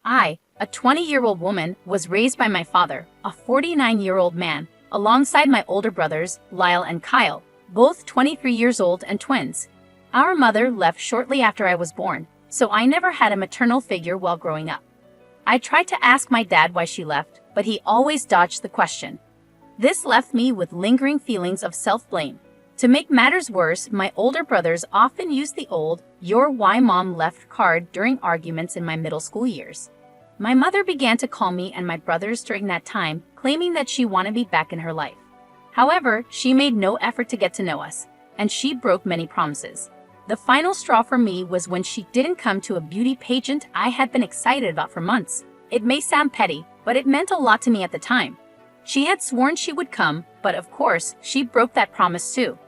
I, a 20-year-old woman, was raised by my father, a 49-year-old man, alongside my older brothers, Lyle and Kyle, both 23 years old and twins. Our mother left shortly after I was born, so I never had a maternal figure while growing up. I tried to ask my dad why she left, but he always dodged the question. This left me with lingering feelings of self-blame. To make matters worse, my older brothers often used the old "you're why mom left" card during arguments in my middle school years. My mother began to call me and my brothers during that time, claiming that she wanted me back in her life. However, she made no effort to get to know us, and she broke many promises. The final straw for me was when she didn't come to a beauty pageant I had been excited about for months. It may sound petty, but it meant a lot to me at the time. She had sworn she would come, but of course, she broke that promise too.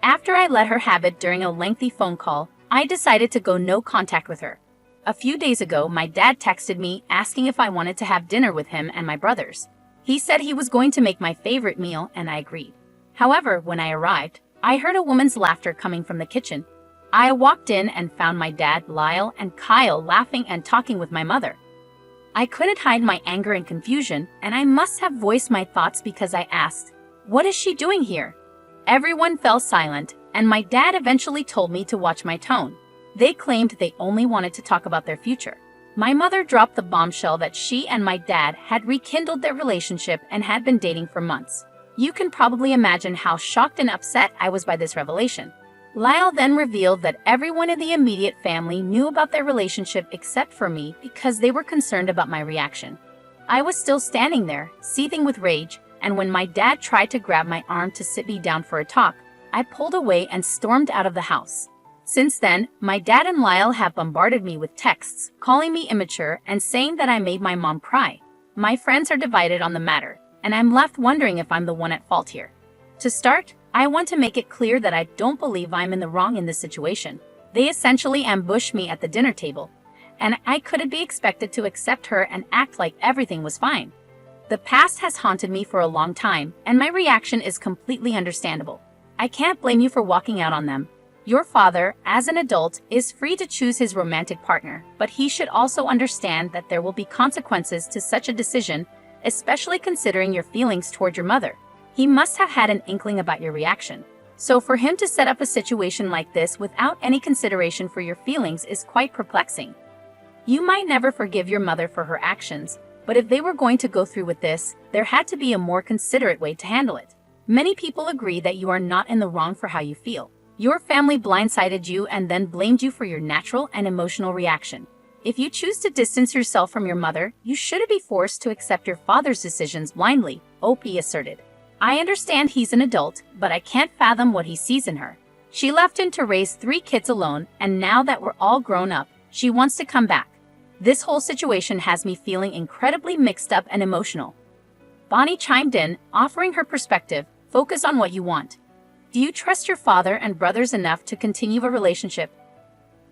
After I let her have it during a lengthy phone call, I decided to go no contact with her. A few days ago, my dad texted me asking if I wanted to have dinner with him and my brothers. He said he was going to make my favorite meal, and I agreed. However, when I arrived, I heard a woman's laughter coming from the kitchen. I walked in and found my dad, Lyle, and Kyle laughing and talking with my mother. I couldn't hide my anger and confusion, and I must have voiced my thoughts because I asked, "What is she doing here?" Everyone fell silent, and my dad eventually told me to watch my tone. They claimed they only wanted to talk about their future. My mother dropped the bombshell that she and my dad had rekindled their relationship and had been dating for months. You can probably imagine how shocked and upset I was by this revelation. Lyle then revealed that everyone in the immediate family knew about their relationship except for me because they were concerned about my reaction. I was still standing there, seething with rage, and when my dad tried to grab my arm to sit me down for a talk, I pulled away and stormed out of the house. Since then, my dad and Lyle have bombarded me with texts, calling me immature and saying that I made my mom cry. My friends are divided on the matter, and I'm left wondering if I'm the one at fault here. To start, I want to make it clear that I don't believe I'm in the wrong in this situation. They essentially ambushed me at the dinner table, and I couldn't be expected to accept her and act like everything was fine. The past has haunted me for a long time, and my reaction is completely understandable. I can't blame you for walking out on them. Your father, as an adult, is free to choose his romantic partner, but he should also understand that there will be consequences to such a decision, especially considering your feelings toward your mother. He must have had an inkling about your reaction. So for him to set up a situation like this without any consideration for your feelings is quite perplexing. You might never forgive your mother for her actions, but if they were going to go through with this, there had to be a more considerate way to handle it. Many people agree that you are not in the wrong for how you feel. Your family blindsided you and then blamed you for your natural and emotional reaction. If you choose to distance yourself from your mother, you shouldn't be forced to accept your father's decisions blindly, OP asserted. I understand he's an adult, but I can't fathom what he sees in her. She left him to raise 3 kids alone, and now that we're all grown up, she wants to come back. This whole situation has me feeling incredibly mixed up and emotional. Bonnie chimed in, offering her perspective. Focus on what you want. Do you trust your father and brothers enough to continue a relationship?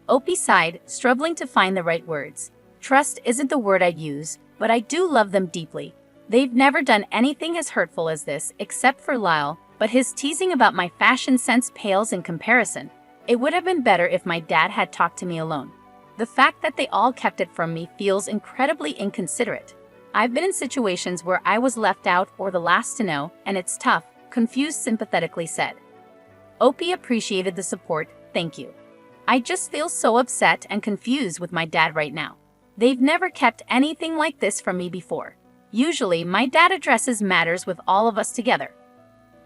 Opie sighed, struggling to find the right words. Trust isn't the word I'd use, but I do love them deeply. They've never done anything as hurtful as this, except for Lyle, but his teasing about my fashion sense pales in comparison. It would have been better if my dad had talked to me alone. The fact that they all kept it from me feels incredibly inconsiderate. I've been in situations where I was left out or the last to know, and it's tough, Confused sympathetically said. Opie appreciated the support, thank you. I just feel so upset and confused with my dad right now. They've never kept anything like this from me before. Usually, my dad addresses matters with all of us together.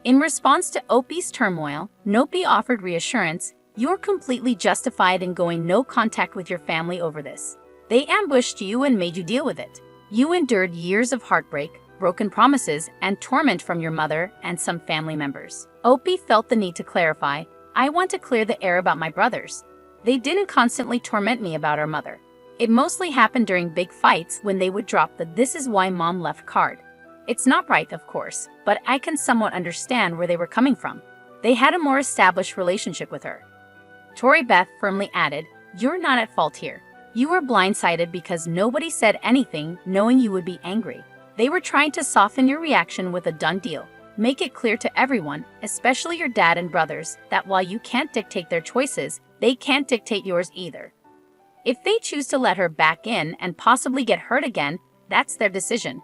In response to Opie's turmoil, Nopi offered reassurance. You're completely justified in going no contact with your family over this. They ambushed you and made you deal with it. You endured years of heartbreak, broken promises, and torment from your mother and some family members. Opie felt the need to clarify. I want to clear the air about my brothers. They didn't constantly torment me about our mother. It mostly happened during big fights when they would drop the "this is why mom left" card. It's not right, of course, but I can somewhat understand where they were coming from. They had a more established relationship with her. Tori Beth firmly added, you're not at fault here. You were blindsided because nobody said anything knowing you would be angry. They were trying to soften your reaction with a done deal. Make it clear to everyone, especially your dad and brothers, that while you can't dictate their choices, they can't dictate yours either. If they choose to let her back in and possibly get hurt again, that's their decision.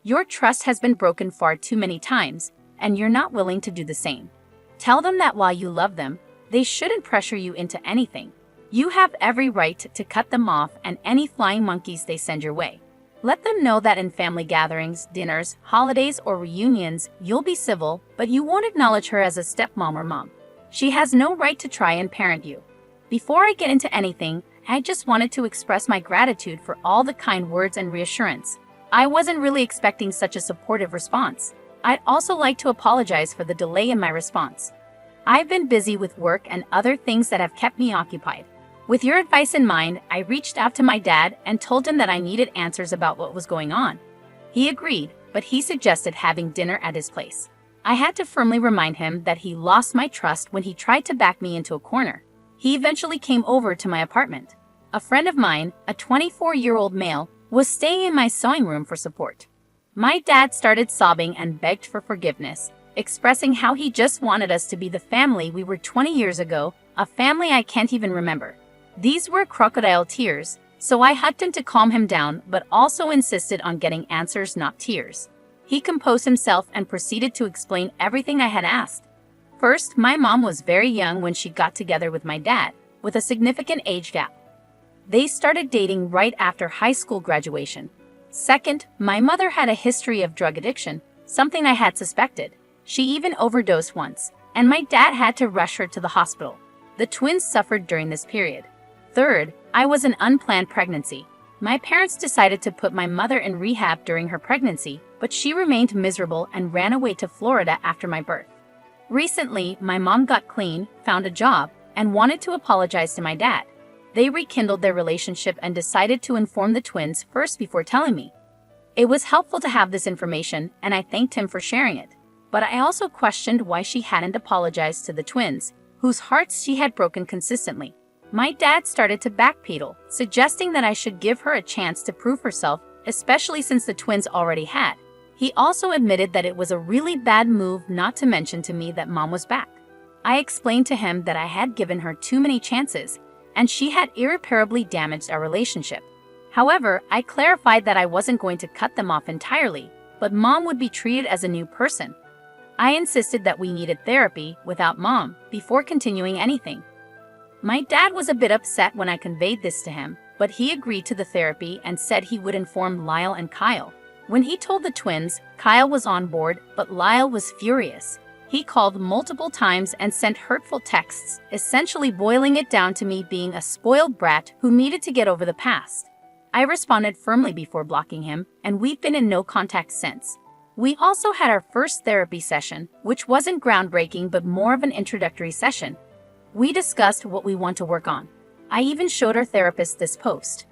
Your trust has been broken far too many times, and you're not willing to do the same. Tell them that while you love them, they shouldn't pressure you into anything. You have every right to cut them off and any flying monkeys they send your way. Let them know that in family gatherings, dinners, holidays, or reunions, you'll be civil, but you won't acknowledge her as a stepmom or mom. She has no right to try and parent you. Before I get into anything, I just wanted to express my gratitude for all the kind words and reassurance. I wasn't really expecting such a supportive response. I'd also like to apologize for the delay in my response. I've been busy with work and other things that have kept me occupied. With your advice in mind, I reached out to my dad and told him that I needed answers about what was going on. He agreed, but he suggested having dinner at his place. I had to firmly remind him that he lost my trust when he tried to back me into a corner. He eventually came over to my apartment. A friend of mine, a 24-year-old male, was staying in my sewing room for support. My dad started sobbing and begged for forgiveness, expressing how he just wanted us to be the family we were 20 years ago, a family I can't even remember. These were crocodile tears, so I hugged him to calm him down, but also insisted on getting answers, not tears. He composed himself and proceeded to explain everything I had asked. First, my mom was very young when she got together with my dad, with a significant age gap. They started dating right after high school graduation. Second, my mother had a history of drug addiction, something I had suspected. She even overdosed once, and my dad had to rush her to the hospital. The twins suffered during this period. Third, I was an unplanned pregnancy. My parents decided to put my mother in rehab during her pregnancy, but she remained miserable and ran away to Florida after my birth. Recently, my mom got clean, found a job, and wanted to apologize to my dad. They rekindled their relationship and decided to inform the twins first before telling me. It was helpful to have this information, and I thanked him for sharing it. But I also questioned why she hadn't apologized to the twins, whose hearts she had broken consistently. My dad started to backpedal, suggesting that I should give her a chance to prove herself, especially since the twins already had. He also admitted that it was a really bad move not to mention to me that mom was back. I explained to him that I had given her too many chances, and she had irreparably damaged our relationship. However, I clarified that I wasn't going to cut them off entirely, but mom would be treated as a new person. I insisted that we needed therapy without mom before continuing anything. My dad was a bit upset when I conveyed this to him, but he agreed to the therapy and said he would inform Lyle and Kyle. When he told the twins, Kyle was on board, but Lyle was furious. He called multiple times and sent hurtful texts, essentially boiling it down to me being a spoiled brat who needed to get over the past. I responded firmly before blocking him, and we've been in no contact since. We also had our first therapy session, which wasn't groundbreaking but more of an introductory session. We discussed what we want to work on. I even showed our therapist this post.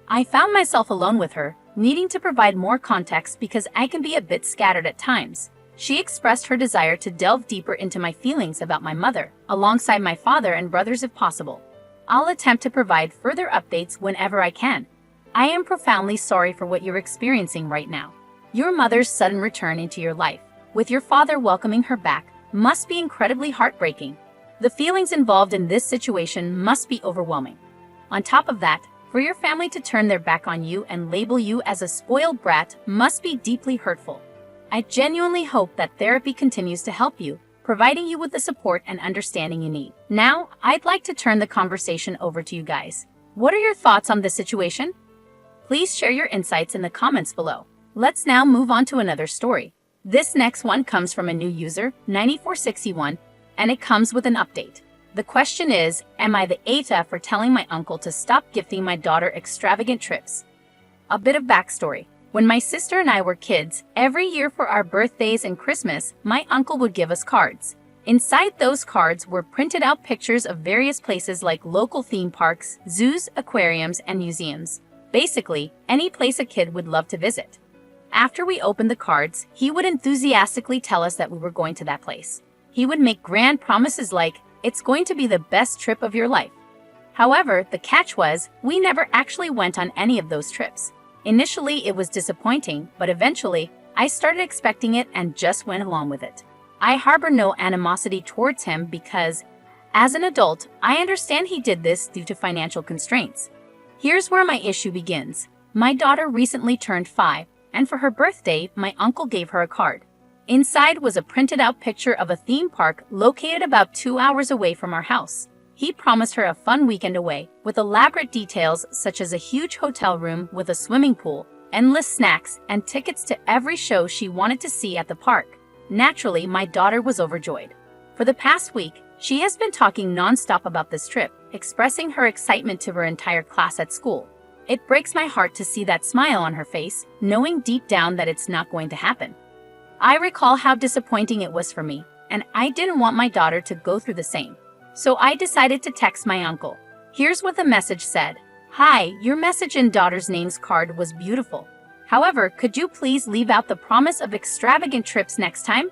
I found myself alone with her, needing to provide more context because I can be a bit scattered at times. She expressed her desire to delve deeper into my feelings about my mother, alongside my father and brothers if possible. I'll attempt to provide further updates whenever I can. I am profoundly sorry for what you're experiencing right now. Your mother's sudden return into your life, with your father welcoming her back, must be incredibly heartbreaking. The feelings involved in this situation must be overwhelming. On top of that, for your family to turn their back on you and label you as a spoiled brat must be deeply hurtful. I genuinely hope that therapy continues to help you, providing you with the support and understanding you need. Now, I'd like to turn the conversation over to you guys. What are your thoughts on this situation? Please share your insights in the comments below. Let's now move on to another story. This next one comes from a new user, 9461, and it comes with an update. The question is, am I the ATA for telling my uncle to stop gifting my daughter extravagant trips? A bit of backstory. When my sister and I were kids, every year for our birthdays and Christmas, my uncle would give us cards. Inside those cards were printed out pictures of various places like local theme parks, zoos, aquariums, and museums. Basically, any place a kid would love to visit. After we opened the cards, he would enthusiastically tell us that we were going to that place. He would make grand promises like, "It's going to be the best trip of your life." However, the catch was, we never actually went on any of those trips. Initially, it was disappointing, but eventually, I started expecting it and just went along with it. I harbor no animosity towards him because, as an adult, I understand he did this due to financial constraints. Here's where my issue begins. My daughter recently turned 5, and for her birthday, my uncle gave her a card. Inside was a printed-out picture of a theme park located about 2 hours away from our house. He promised her a fun weekend away, with elaborate details such as a huge hotel room with a swimming pool, endless snacks, and tickets to every show she wanted to see at the park. Naturally, my daughter was overjoyed. For the past week, she has been talking non-stop about this trip, expressing her excitement to her entire class at school. It breaks my heart to see that smile on her face, knowing deep down that it's not going to happen. I recall how disappointing it was for me, and I didn't want my daughter to go through the same. So I decided to text my uncle. Here's what the message said. "Hi, your message in daughter's names card was beautiful. However, could you please leave out the promise of extravagant trips next time?"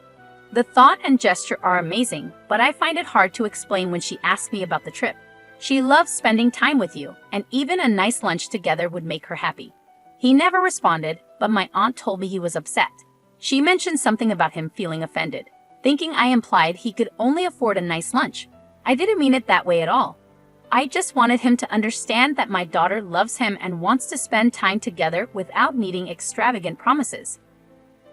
The thought and gesture are amazing, but I find it hard to explain when she asks me about the trip. She loves spending time with you, and even a nice lunch together would make her happy. He never responded, but my aunt told me he was upset. She mentioned something about him feeling offended, thinking I implied he could only afford a nice lunch. I didn't mean it that way at all. I just wanted him to understand that my daughter loves him and wants to spend time together without needing extravagant promises.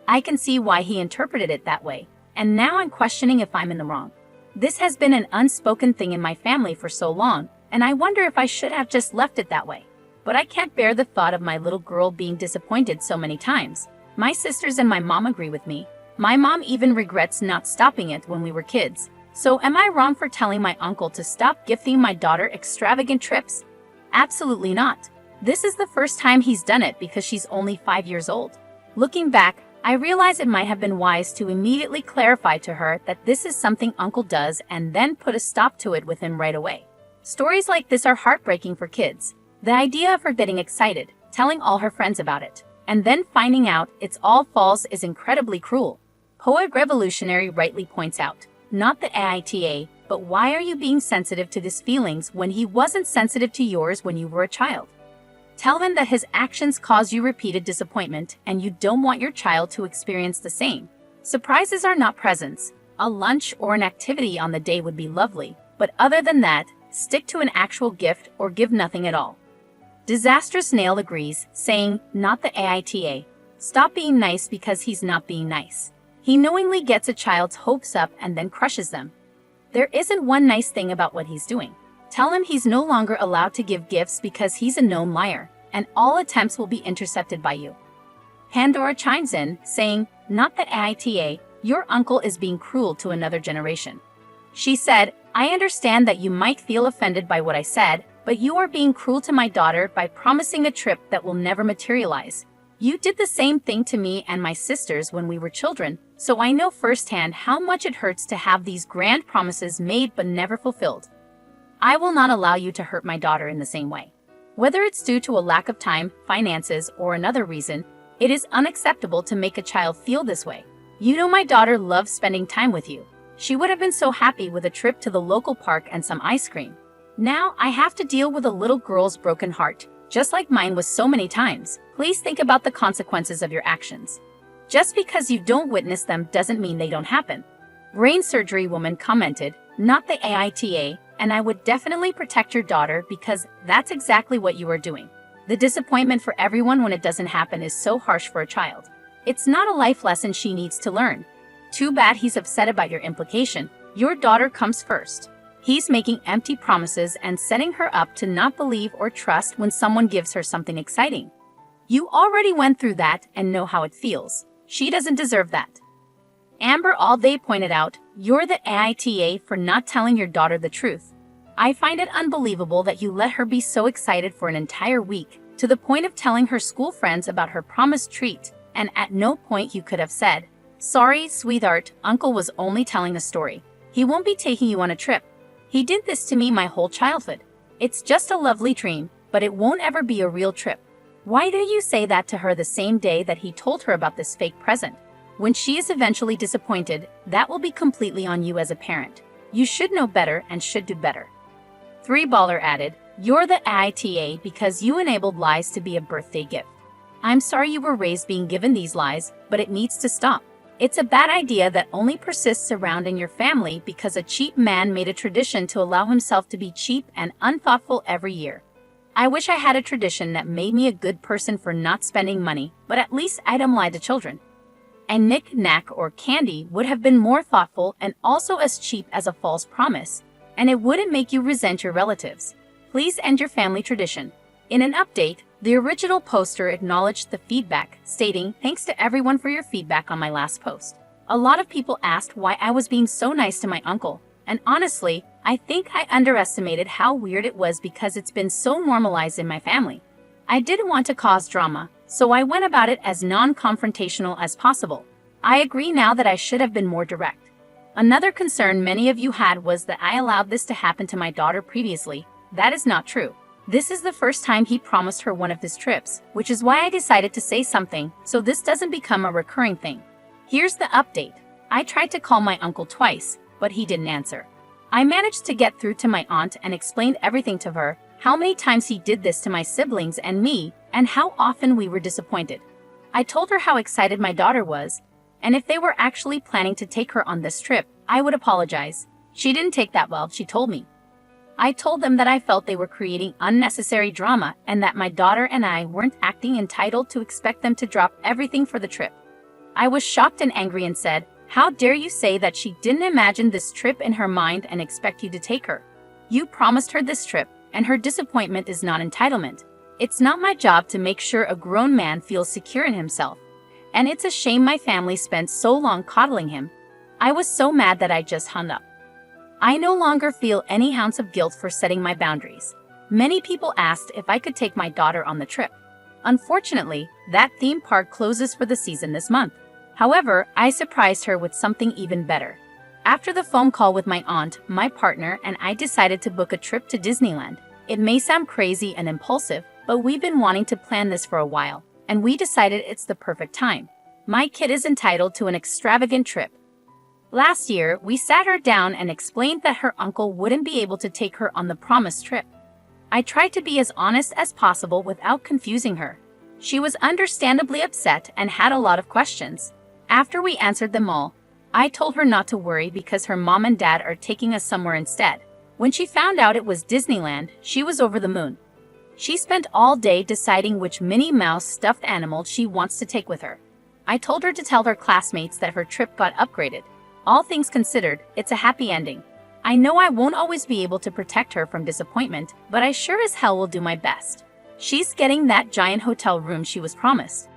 I can see why he interpreted it that way, and now I'm questioning if I'm in the wrong. This has been an unspoken thing in my family for so long, and I wonder if I should have just left it that way. But I can't bear the thought of my little girl being disappointed so many times. My sisters and my mom agree with me. My mom even regrets not stopping it when we were kids. So am I wrong for telling my uncle to stop gifting my daughter extravagant trips? Absolutely not. This is the first time he's done it because she's only 5 years old. Looking back, I realize it might have been wise to immediately clarify to her that this is something uncle does and then put a stop to it with him right away. Stories like this are heartbreaking for kids. The idea of her getting excited, telling all her friends about it, and then finding out it's all false is incredibly cruel. Poet Revolutionary rightly points out, not the AITA, but why are you being sensitive to his feelings when he wasn't sensitive to yours when you were a child? Tell him that his actions cause you repeated disappointment and you don't want your child to experience the same. Surprises are not presents. A lunch or an activity on the day would be lovely, but other than that, stick to an actual gift or give nothing at all. Disastrous Nail agrees, saying, not the AITA. Stop being nice because he's not being nice. He knowingly gets a child's hopes up and then crushes them. There isn't one nice thing about what he's doing. Tell him he's no longer allowed to give gifts because he's a known liar, and all attempts will be intercepted by you. Pandora chimes in, saying, not the AITA, your uncle is being cruel to another generation. She said, I understand that you might feel offended by what I said, but you are being cruel to my daughter by promising a trip that will never materialize. You did the same thing to me and my sisters when we were children, so I know firsthand how much it hurts to have these grand promises made but never fulfilled. I will not allow you to hurt my daughter in the same way. Whether it's due to a lack of time, finances, or another reason, it is unacceptable to make a child feel this way. You know my daughter loves spending time with you. She would have been so happy with a trip to the local park and some ice cream. Now I have to deal with a little girl's broken heart, just like mine was so many times. Please think about the consequences of your actions. Just because you don't witness them doesn't mean they don't happen. Brain surgery woman commented, not the AITA, and I would definitely protect your daughter because that's exactly what you are doing. The disappointment for everyone when it doesn't happen is so harsh for a child. It's not a life lesson she needs to learn. Too bad he's upset about your implication. Your daughter comes first. He's making empty promises and setting her up to not believe or trust when someone gives her something exciting. You already went through that and know how it feels. She doesn't deserve that. Amber All Day pointed out, you're the AITA for not telling your daughter the truth. I find it unbelievable that you let her be so excited for an entire week, to the point of telling her school friends about her promised treat, and at no point you could have said, sorry, sweetheart, uncle was only telling a story. He won't be taking you on a trip. He did this to me my whole childhood. It's just a lovely dream, but it won't ever be a real trip. Why did you say that to her the same day that he told her about this fake present? When she is eventually disappointed, that will be completely on you as a parent. You should know better and should do better. 3Baller added, you're the AITA because you enabled lies to be a birthday gift. I'm sorry you were raised being given these lies, but it needs to stop. It's a bad idea that only persists around in your family because a cheap man made a tradition to allow himself to be cheap and unthoughtful every year. I wish I had a tradition that made me a good person for not spending money, but at least I don't lie to children. A knick-knack or candy would have been more thoughtful and also as cheap as a false promise, and it wouldn't make you resent your relatives. Please end your family tradition. In an update, the original poster acknowledged the feedback, stating, "Thanks to everyone for your feedback on my last post. A lot of people asked why I was being so nice to my uncle, and honestly, I think I underestimated how weird it was because it's been so normalized in my family. I didn't want to cause drama, so I went about it as non-confrontational as possible. I agree now that I should have been more direct." Another concern many of you had was that I allowed this to happen to my daughter previously. That is not true. This is the first time he promised her one of his trips, which is why I decided to say something so this doesn't become a recurring thing. Here's the update. I tried to call my uncle twice, but he didn't answer. I managed to get through to my aunt and explained everything to her, how many times he did this to my siblings and me, and how often we were disappointed. I told her how excited my daughter was, and if they were actually planning to take her on this trip, I would apologize. She didn't take that well, she told me. I told them that I felt they were creating unnecessary drama and that my daughter and I weren't acting entitled to expect them to drop everything for the trip. I was shocked and angry and said, "How dare you say that she didn't imagine this trip in her mind and expect you to take her? You promised her this trip, and her disappointment is not entitlement. It's not my job to make sure a grown man feels secure in himself. And it's a shame my family spent so long coddling him." I was so mad that I just hung up. I no longer feel any ounce of guilt for setting my boundaries. Many people asked if I could take my daughter on the trip. Unfortunately, that theme park closes for the season this month. However, I surprised her with something even better. After the phone call with my aunt, my partner and I decided to book a trip to Disneyland. It may sound crazy and impulsive, but we've been wanting to plan this for a while, and we decided it's the perfect time. My kid is entitled to an extravagant trip. Last year, we sat her down and explained that her uncle wouldn't be able to take her on the promised trip. I tried to be as honest as possible without confusing her. She was understandably upset and had a lot of questions. After we answered them all, I told her not to worry because her mom and dad are taking us somewhere instead. When she found out it was Disneyland, she was over the moon. She spent all day deciding which Minnie Mouse stuffed animal she wants to take with her. I told her to tell her classmates that her trip got upgraded. All things considered, it's a happy ending. I know I won't always be able to protect her from disappointment, but I sure as hell will do my best. She's getting that giant hotel room she was promised.